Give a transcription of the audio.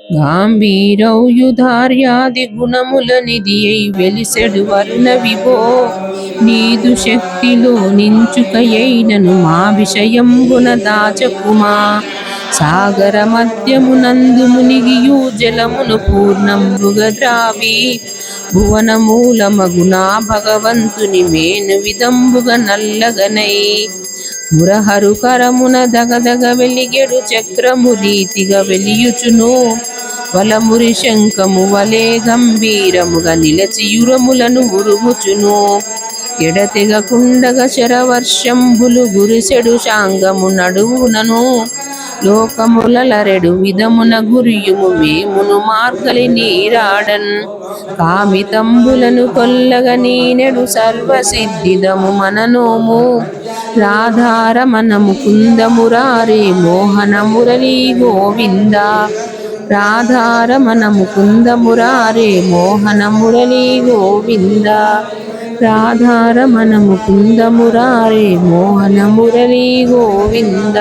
గాంభీరౌయుధార్యాది గుణముల నిధి అయి వెలిసెడు వరుణ విభో, నీదు శక్తిలో నించుకయైనను మా విషయంబున దాచకుమా. సాగర మధ్యమునందు మునిగియు జలమును పూర్ణంబుగా ద్రావి, భువన మూలమగునా భగవంతుని మేను విధంబుగా నల్లగనై. మురహరు కరమున దగదగ వెలిగెడు చక్రము రీతిగా వెలియుచును, వలమురి శంఖము వలే గంభీరముగా నిలచియురములను ఉరుముచును. ఎడతెగకుండగ శరవర్షంబులు గురిసెడు శాంగము నడువునను, లోకములరెడు విధమున గురియుము వేమును మార్గలి నీరాడన్. కామితంబులను కొల్లగ నీనెడు సర్వసిద్ధిదము మననోము, రాధారమణ ముకుందమురారే మోహన మురళీ గోవింద. రాధారమణ ముకుందమురారే మోహన మురళీ గోవింద. రాధారమణ ముకుందమురారే మోహన మురళీ గోవింద.